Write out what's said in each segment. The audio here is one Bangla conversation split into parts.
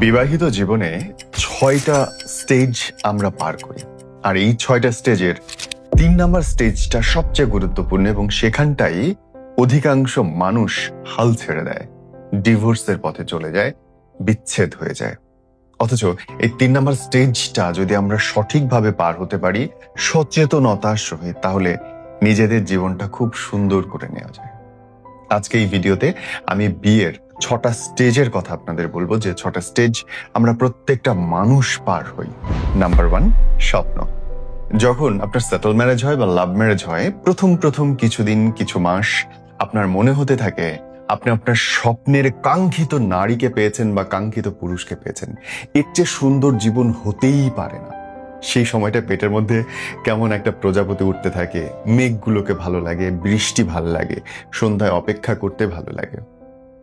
বিবাহিত জীবনে ৬টা স্টেজ আমরা পার করি, আর এই ৬টা স্টেজের ৩ নম্বর স্টেজটা সবচেয়ে গুরুত্বপূর্ণ এবং সেখানটাই অধিকাংশ মানুষ হাল ছেড়ে দেয়, ডিভোর্সের পথে চলে যায়, বিচ্ছেদ হয়ে যায়। অথচ এই ৩ নম্বর স্টেজটা যদি আমরা সঠিকভাবে পার হতে পারি সচেতনতার সহিত, তাহলে নিজেদের জীবনটা খুব সুন্দর করে নেওয়া যায়। আজকে এই ভিডিওতে আমি বিয়ের ৬টা স্টেজের কথা আপনাদের বলবো, যে ৬টা স্টেজ আমরা প্রত্যেকটা মানুষ পার হই। নাম্বার 1, স্বপ্ন। যখন আপনার সেটেল ম্যারেজ হয় বা লাভ ম্যারেজ হয়, প্রথম কিছুদিন, কিছু মাস আপনার মনে হতে থাকে আপনি আপনার স্বপ্নের কাঙ্ক্ষিত নারীকে পেয়েছেন বা কাঙ্ক্ষিত পুরুষকে পেয়েছেন। এর চেয়ে সুন্দর জীবন হতেই পারে না। সেই সময়টা পেটের মধ্যে কেমন একটা প্রজাপতি উঠতে থাকে, মেঘগুলোকে ভালো লাগে, বৃষ্টি ভালো লাগে, সন্ধ্যায় অপেক্ষা করতে ভালো লাগে।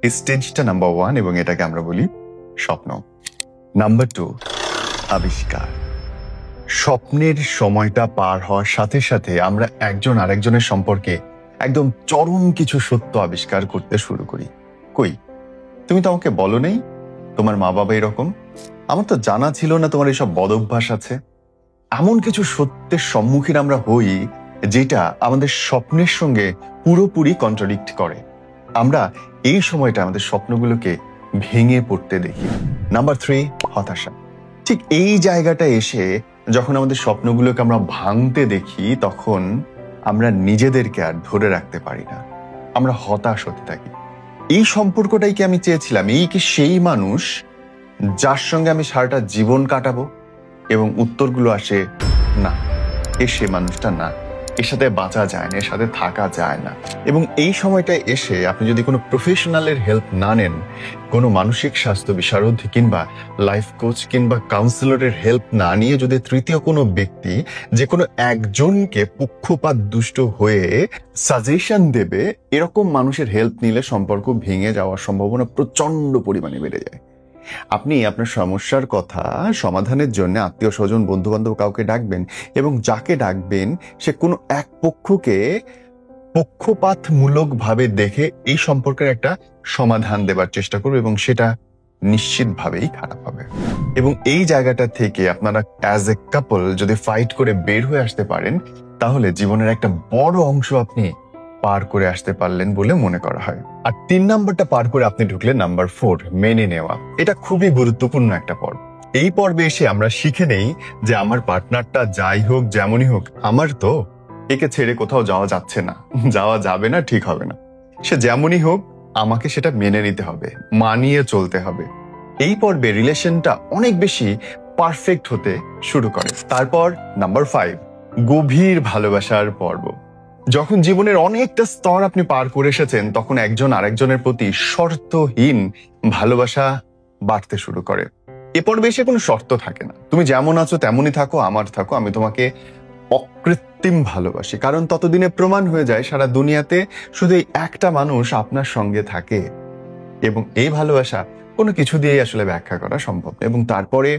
এই স্টেজটা নাম্বার 1 এবং এটাকে আমরা বলি স্বপ্ন। নাম্বার 2, আবিষ্কার। স্বপ্নের সময়টা পার হওয়ার সাথে সাথে আমরা একজন আরেকজনের সম্পর্কে একদম চরম কিছু সত্য আবিষ্কার করতে শুরু করি। কই, তুমি তো আমাকে বলো নেই তোমার মা বাবা এরকম, আমার তো জানা ছিল না তোমার এসব বদ অভ্যাস আছে। এমন কিছু সত্যের সম্মুখীন আমরা হই যেটা আমাদের স্বপ্নের সঙ্গে পুরোপুরি কন্ট্রাডিক্ট করে। আমরা এই সময়টা আমাদের স্বপ্নগুলোকে ভেঙে পড়তে দেখি। নাম্বার 3, হতাশা। ঠিক এই জায়গাটা এসে যখন আমাদের স্বপ্নগুলোকে আমরা ভাঙতে দেখি, তখন আমরা নিজেদেরকে আর ধরে রাখতে পারি না, আমরা হতাশ হতে থাকি। এই সম্পর্কটাই কি আমি চেয়েছিলাম? এই কি সেই মানুষ যার সঙ্গে আমি সারাটা জীবন কাটাবো? এবং উত্তরগুলো আসে না, সে মানুষটা না, এর সাথে বাঁচা যায় না, এর সাথে থাকা যায় না। এবং এই সময়টায় এসে আপনি যদি কোনো প্রফেশনালের হেল্প না নেন, কোনো মানসিক স্বাস্থ্য বিশারদ কিংবা লাইফ কোচ কিংবা কাউন্সিলরের হেল্প না নিয়ে যদি তৃতীয় কোনো ব্যক্তি যে কোনো একজনকে পক্ষপাত দুষ্ট হয়ে সাজেশন দেবে, এরকম মানুষের হেল্প নিলে সম্পর্ক ভেঙে যাওয়ার সম্ভাবনা প্রচন্ড পরিমাণে বেড়ে যায়। আপনি আপনার সমস্যার কথা সমাধানের জন্য আত্মীয় স্বজন, বন্ধু বান্ধব কাউকে ডাকবেন, এবং যাকে ডাকবেন সে কোনো এক পক্ষকে পক্ষপাতমূলক ভাবে দেখে এই সম্পর্কের একটা সমাধান দেবার চেষ্টা করবে, এবং সেটা নিশ্চিতভাবেই খারাপ হবে। এবং এই জায়গাটা থেকে আপনারা অ্যাজ এ কাপল যদি ফাইট করে বের হয়ে আসতে পারেন, তাহলে জীবনের একটা বড় অংশ আপনি পার করে আসতে পারলেন বলে মনে করা হয়। আর 3 নাম্বারটা পার করে আপনি ঢুকলেন নাম্বার 4, মেনে নেওয়া। এটা খুবই গুরুত্বপূর্ণ একটা পর্ব। এই পর্বে এসে আমরা শিখে নেই যে আমার পার্টনারটা যাই হোক, যেমনই হোক, আমার তো একে ছেড়ে কোথাও যাওয়া যাচ্ছে না, যাওয়া যাবে না, ঠিক হবে না। সে যেমনই হোক আমাকে সেটা মেনে নিতে হবে, মানিয়ে চলতে হবে। এই পর্বে রিলেশনটা অনেক বেশি পারফেক্ট হতে শুরু করে। তারপর নাম্বার 5, গভীর ভালোবাসার পর্ব। যখন জীবনের অনেকটা স্তর আপনি পার করে এসেছেন, তখন একজন আরেকজনের প্রতি শর্তহীন ভালোবাসা বাড়তে শুরু করে। এ পর্বে এসে কোনো শর্ত থাকে না, তুমি যেমন আছো তেমনই থাকো, আমার থাকো, আমি তোমাকে অকৃত্রিম ভালোবাসি। কারণ ততদিনে প্রমাণ হয়ে যায় সারা দুনিয়াতে শুধু একটা মানুষ আপনার সঙ্গে থাকে, এবং এই ভালোবাসা কোনো কিছু দিয়েই আসলে ব্যাখ্যা করা সম্ভব। এবং তারপরে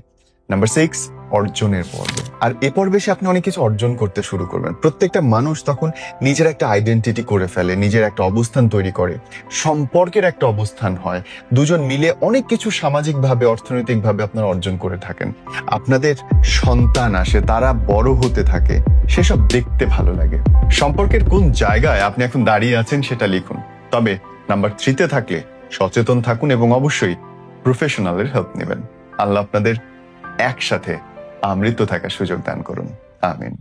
নাম্বার 6, অর্জনের পর্ব। আর এ পর্বে এসে আপনি অনেক কিছু অর্জন করতে শুরু করবেন। প্রত্যেকটা মানুষ তখন নিজের একটা আইডেন্টিটি করে ফেলে, নিজের একটা অবস্থান তৈরি করে, সম্পর্কের একটা অবস্থান হয়, দুজন মিলে অনেক কিছু সামাজিকভাবে, অর্থনৈতিকভাবে আপনারা অর্জন করে থাকেন। আপনাদের সন্তান আসে, তারা বড় হতে থাকে, সেসব দেখতে ভালো লাগে। সম্পর্কের কোন জায়গায় আপনি এখন দাঁড়িয়ে আছেন সেটা লিখুন। তবে নাম্বার 3তে থাকলে সচেতন থাকুন এবং অবশ্যই প্রফেশনালের হেল্প নেবেন। আল্লাহ আপনাদের একসাথে আমৃত থাকার সুযোগ দান করুন। আমিন।